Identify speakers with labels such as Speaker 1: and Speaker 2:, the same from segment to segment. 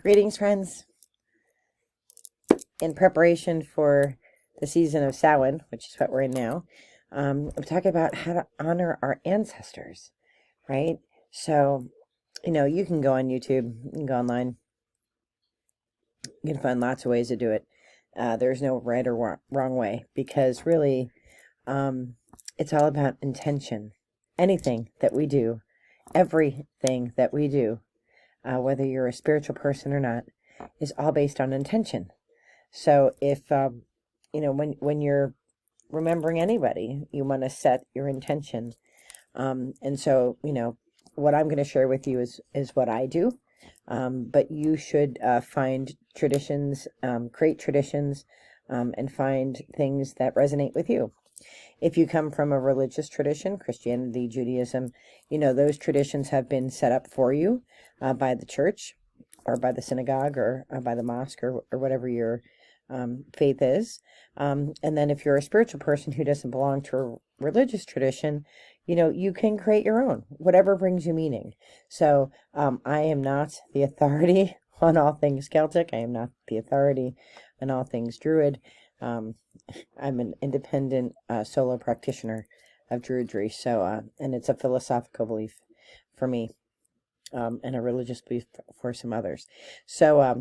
Speaker 1: Greetings, friends. In preparation for the season of Samhain, which is what we're in now, I'm talking about how to honor our ancestors, right? So, you can go on YouTube, you can go online, you can find lots of ways to do it. There's no right or wrong way because really, it's all about intention. Anything that we do, everything that we do, whether you're a spiritual person or not, is all based on intention. So if when you're remembering anybody, you want to set your intention. And so what I'm going to share with you is what I do. But you should find traditions, create traditions, and find things that resonate with you. If you come from a religious tradition, Christianity, Judaism, those traditions have been set up for you by the church or by the synagogue or by the mosque or whatever your faith is. And then if you're a spiritual person who doesn't belong to a religious tradition, you can create your own, whatever brings you meaning. So I am not the authority on all things Celtic. I am not the authority on all things Druid. I'm an independent solo practitioner of Druidry. So, and it's a philosophical belief for me, and a religious belief for some others. So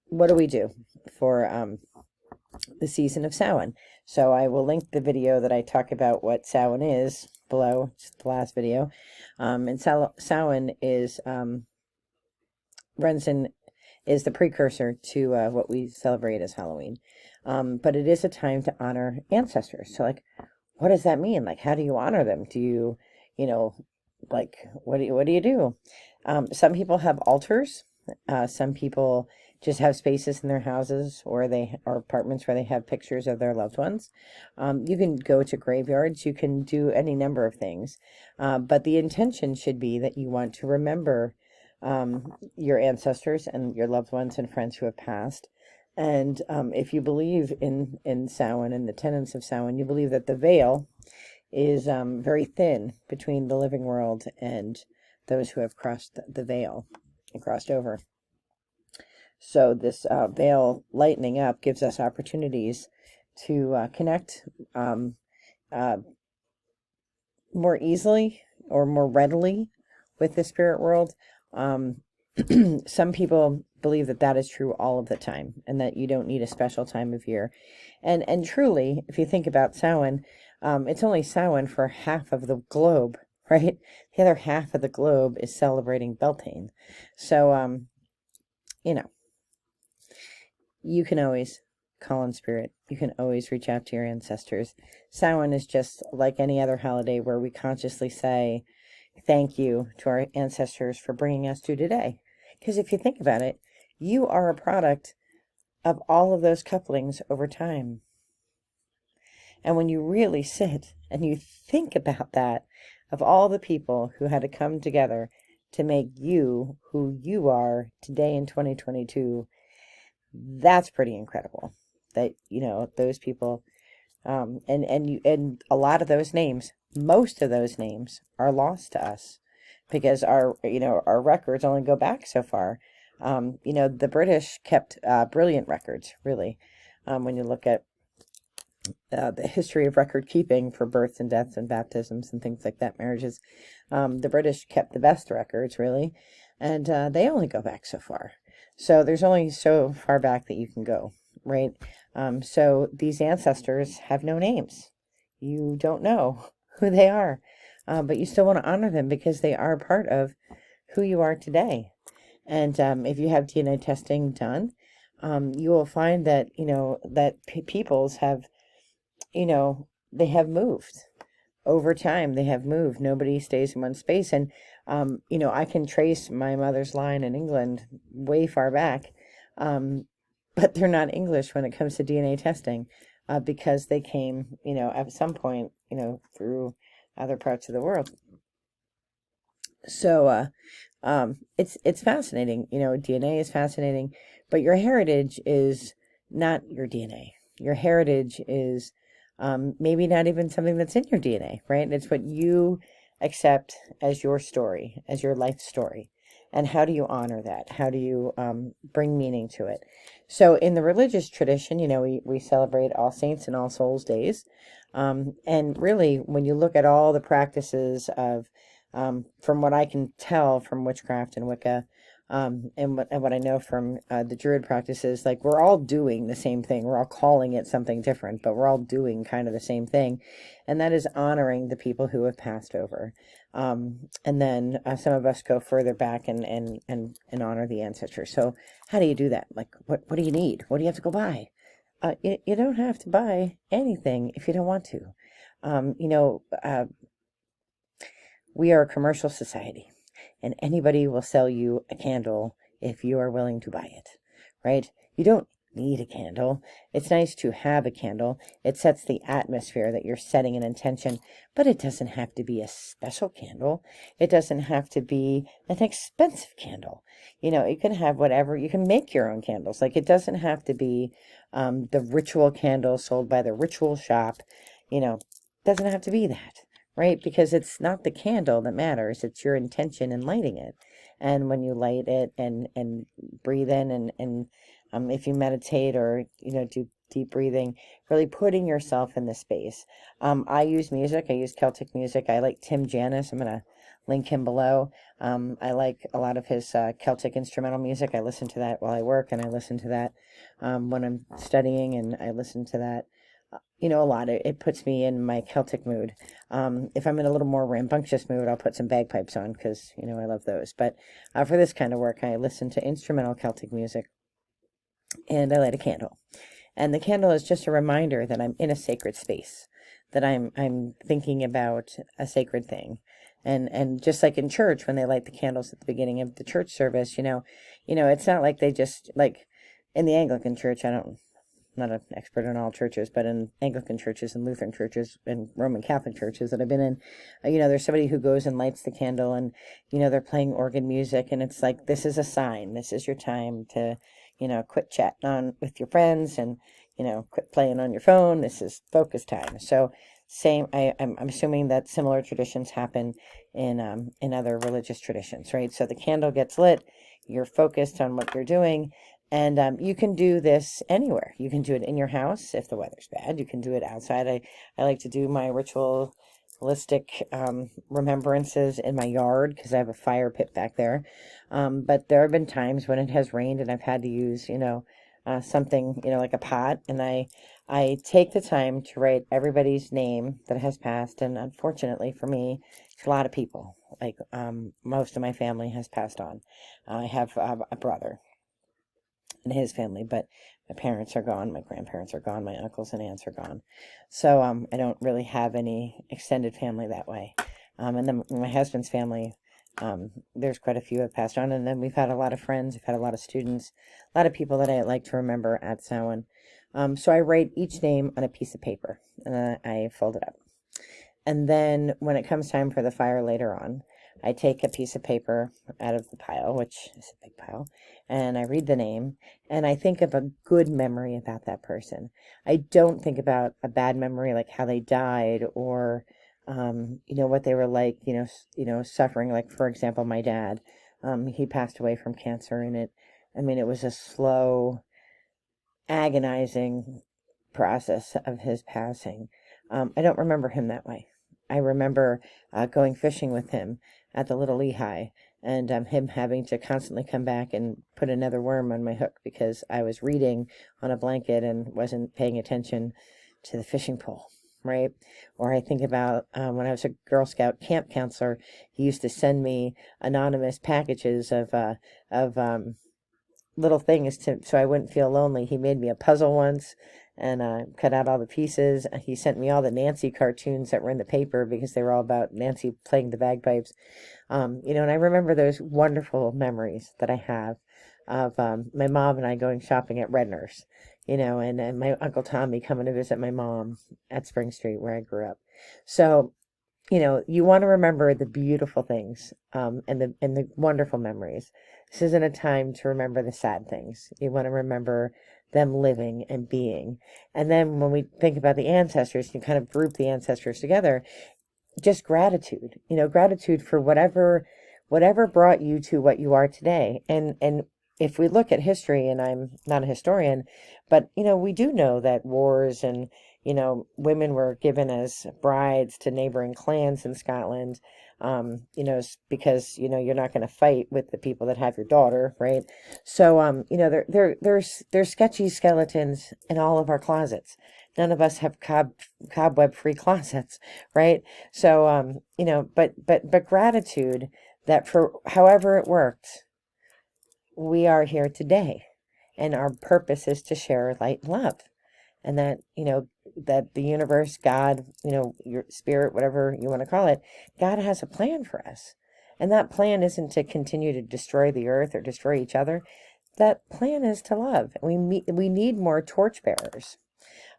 Speaker 1: what do we do for the season of Samhain? So I will link the video that I talk about what Samhain is below. It's the last video. And Samhain is is the precursor to what we celebrate as Halloween. But it is a time to honor ancestors. So, like, what does that mean? Like, how do you honor them? Do you, like, what do you do? Some people have altars. Some people just have spaces in their houses or apartments where they have pictures of their loved ones. You can go to graveyards. You can do any number of things. But the intention should be that you want to remember your ancestors and your loved ones and friends who have passed. And if you believe in Samhain and the tenets of Samhain, you believe that the veil is very thin between the living world and those who have crossed the veil and crossed over. So this veil lightening up gives us opportunities to connect more easily or more readily with the spirit world. Some people believe that is true all of the time and that you don't need a special time of year. And truly, if you think about Samhain, it's only Samhain for half of the globe, right? The other half of the globe is celebrating Beltane. So, you can always call on spirit. You can always reach out to your ancestors. Samhain is just like any other holiday where we consciously say thank you to our ancestors for bringing us to today. Because if you think about it, you are a product of all of those couplings over time. And when you really sit and you think about that, of all the people who had to come together to make you who you are today in 2022, that's pretty incredible. That, those people, and a lot of those names, most of those names are lost to us because our records only go back so far. The British kept brilliant records, really. When you look at the history of record keeping for births and deaths and baptisms and things like that, marriages, the British kept the best records, really, and they only go back so far. So there's only so far back that you can go, right? So these ancestors have no names. You don't know who they are, but you still want to honor them because they are part of who you are today. And if you have DNA testing done, you will find that, that peoples have, they have moved. Over time, they have moved. Nobody stays in one space. And, I can trace my mother's line in England way far back, but they're not English when it comes to DNA testing because they came, at some point, through other parts of the world. So it's fascinating. DNA is fascinating, but your heritage is not your DNA. Your heritage is maybe not even something that's in your DNA, right? It's what you accept as your story, as your life story. And how do you honor that? How do you bring meaning to it? So in the religious tradition, we celebrate All Saints and All Souls days. And really, when you look at all the practices of, from what I can tell from witchcraft and Wicca, and what I know from the Druid practices, like we're all doing the same thing. We're all calling it something different, but we're all doing kind of the same thing, and that is honoring the people who have passed over. And then some of us go further back and honor the ancestors. So how do you do that? Like, what do you need? What do you have to go buy? You don't have to buy anything if you don't want to. We are a commercial society, and anybody will sell you a candle if you are willing to buy it, right? You don't need a candle. It's nice to have a candle. It sets the atmosphere that you're setting an intention, but it doesn't have to be a special candle. It doesn't have to be an expensive candle. You can have whatever. You can make your own candles. Like, it doesn't have to be the ritual candle sold by the ritual shop. Doesn't have to be that. Right? Because it's not the candle that matters. It's your intention in lighting it. And when you light it and breathe in and if you meditate or, do deep breathing, really putting yourself in the space. I use music. I use Celtic music. I like Tim Janis. I'm going to link him below. I like a lot of his Celtic instrumental music. I listen to that while I work, and I listen to that when I'm studying, and I listen to that a lot. It puts me in my Celtic mood. If I'm in a little more rambunctious mood, I'll put some bagpipes on because, I love those. But for this kind of work, I listen to instrumental Celtic music, and I light a candle. And the candle is just a reminder that I'm in a sacred space, that I'm thinking about a sacred thing. And just like in church, when they light the candles at the beginning of the church service, it's not like they just, like in the Anglican church, I'm not an expert in all churches, but in Anglican churches and Lutheran churches and Roman Catholic churches that I've been in, there's somebody who goes and lights the candle, and, they're playing organ music, and it's like, this is a sign. This is your time to, quit chatting on with your friends and, quit playing on your phone. This is focus time. So I'm assuming that similar traditions happen in other religious traditions, right? So the candle gets lit, you're focused on what you're doing. And you can do this anywhere. You can do it in your house if the weather's bad. You can do it outside. I like to do my ritualistic remembrances in my yard because I have a fire pit back there. But there have been times when it has rained and I've had to use, something, like a pot. And I take the time to write everybody's name that has passed. And unfortunately for me, it's a lot of people. Like most of my family has passed on. I have a brother and his family, but my parents are gone, my grandparents are gone, my uncles and aunts are gone. So I don't really have any extended family that way. And then my husband's family, there's quite a few have passed on, and then we've had a lot of friends, we've had a lot of students, a lot of people that I like to remember at Samhain. So I write each name on a piece of paper, and then I fold it up. And then when it comes time for the fire later on, I take a piece of paper out of the pile, which is a big pile, and I read the name, and I think of a good memory about that person. I don't think about a bad memory, like how they died or, what they were like, suffering. Like, for example, my dad, he passed away from cancer, and it was a slow, agonizing process of his passing. I don't remember him that way. I remember going fishing with him at the Little Lehigh, and him having to constantly come back and put another worm on my hook because I was reading on a blanket and wasn't paying attention to the fishing pole, right? Or I think about when I was a Girl Scout camp counselor, he used to send me anonymous packages of little things so I wouldn't feel lonely. He made me a puzzle once and cut out all the pieces. He sent me all the Nancy cartoons that were in the paper because they were all about Nancy playing the bagpipes. And I remember those wonderful memories that I have of my mom and I going shopping at Redner's, and my Uncle Tommy coming to visit my mom at Spring Street where I grew up. So, you want to remember the beautiful things and the wonderful memories. This isn't a time to remember the sad things. You want to remember them living and being. And then when we think about the ancestors, you kind of group the ancestors together, just gratitude, gratitude for whatever whatever brought you to what you are today. And if we look at history, and I'm not a historian, but we do know that wars and women were given as brides to neighboring clans in Scotland, because you're not going to fight with the people that have your daughter, right? So there's sketchy skeletons in all of our closets. None of us have cobweb free closets, right? So but gratitude that for however it worked, we are here today, and our purpose is to share light and love, and that that the universe, God, your spirit, whatever you want to call it, God has a plan for us, and that plan isn't to continue to destroy the earth or destroy each other. That plan is to love. We need more torchbearers.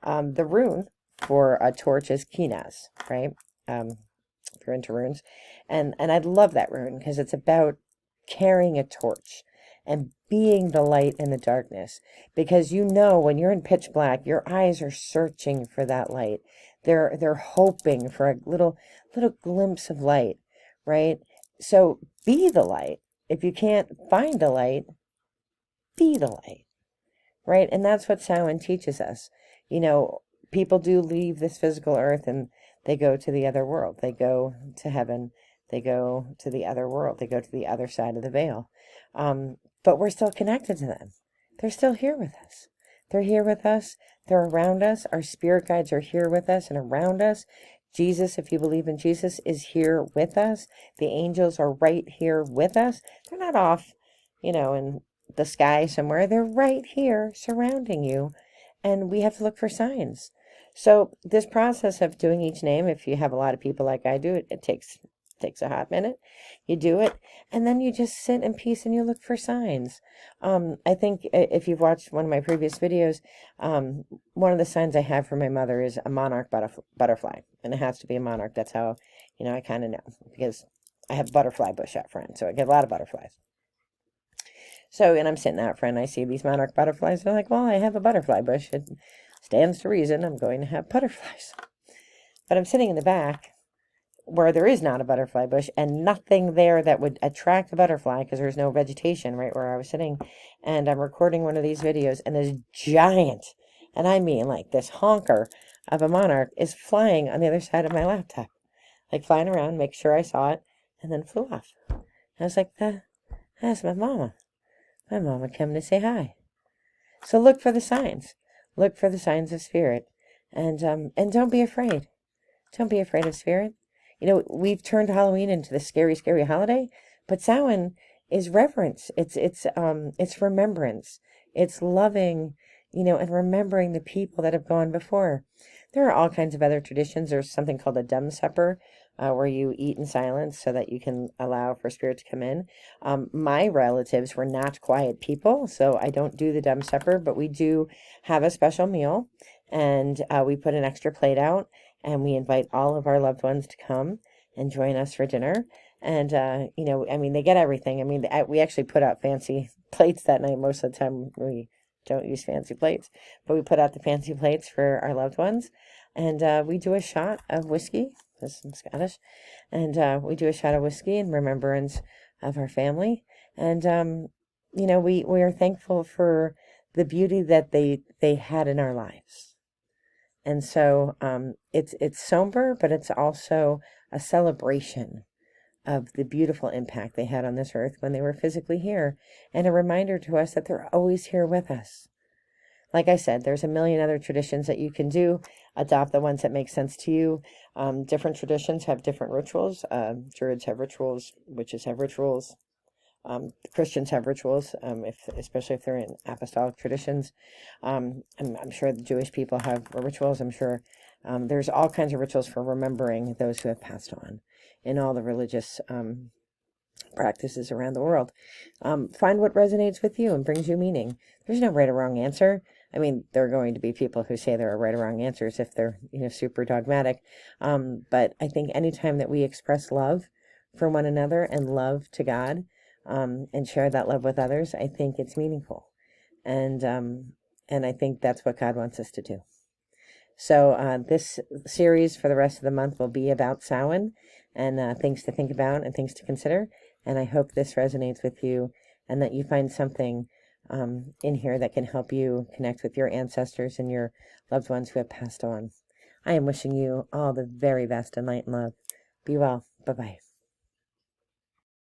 Speaker 1: The rune for a torch is Kinas, right? If you're into runes, and I love that rune because it's about carrying a torch and being the light in the darkness, because when you're in pitch black, your eyes are searching for that light. They're hoping for a little glimpse of light, right? So be the light. If you can't find the light, be the light, right? And that's what Samhain teaches us. People do leave this physical earth and they go to the other world. They go to heaven. They go to the other world. They go to the other side of the veil. But we're still connected to them. They're still here with us. They're here with us. They're around us. Our spirit guides are here with us and around us. Jesus, if you believe in Jesus, is here with us. The angels are right here with us. They're not off, in the sky somewhere. They're right here surrounding you. And we have to look for signs. So this process of doing each name, if you have a lot of people like I do, it takes a hot minute. You do it, and then you just sit in peace and you look for signs. I think if you've watched one of my previous videos, one of the signs I have for my mother is a monarch butterfly, and it has to be a monarch. That's how, I kind of know, because I have butterfly bush out front, so I get a lot of butterflies. So, and I'm sitting out front, I see these monarch butterflies. They're like, well, I have a butterfly bush. It stands to reason I'm going to have butterflies. But I'm sitting in the back where there is not a butterfly bush and nothing there that would attract a butterfly, because there's no vegetation right where I was sitting. And I'm recording one of these videos, and this giant, and I mean like this honker of a monarch, is flying on the other side of my laptop. Like flying around, make sure I saw it, and then flew off. I was like, that's my mama. My mama came to say hi. So look for the signs. Look for the signs of spirit. And don't be afraid. Don't be afraid of spirit. We've turned Halloween into the scary, scary holiday, but Samhain is reverence. It's remembrance. It's loving, and remembering the people that have gone before. There are all kinds of other traditions. There's something called a dumb supper, where you eat in silence so that you can allow for spirit to come in. My relatives were not quiet people, so I don't do the dumb supper, but we do have a special meal, and we put an extra plate out, and we invite all of our loved ones to come and join us for dinner. And, they get everything. We actually put out fancy plates that night. Most of the time we don't use fancy plates, but we put out the fancy plates for our loved ones. And we do a shot of whiskey, because I'm Scottish, and we do a shot of whiskey in remembrance of our family. And, we are thankful for the beauty that they had in our lives. And so it's somber, but it's also a celebration of the beautiful impact they had on this earth when they were physically here, and a reminder to us that they're always here with us. Like I said, there's a million other traditions that you can do. Adopt the ones that make sense to you. Different traditions have different rituals. Druids have rituals. Witches have rituals. Christians have rituals, especially if they're in apostolic traditions. I'm sure the Jewish people have rituals. I'm sure there's all kinds of rituals for remembering those who have passed on in all the religious practices around the world. Find what resonates with you and brings you meaning. There's no right or wrong answer. There are going to be people who say there are right or wrong answers if they're super dogmatic. But I think anytime that we express love for one another and love to God, and share that love with others, I think it's meaningful. And I think that's what God wants us to do. So this series for the rest of the month will be about Samhain, and things to think about and things to consider. And I hope this resonates with you and that you find something in here that can help you connect with your ancestors and your loved ones who have passed on. I am wishing you all the very best in light and love. Be well. Bye-bye.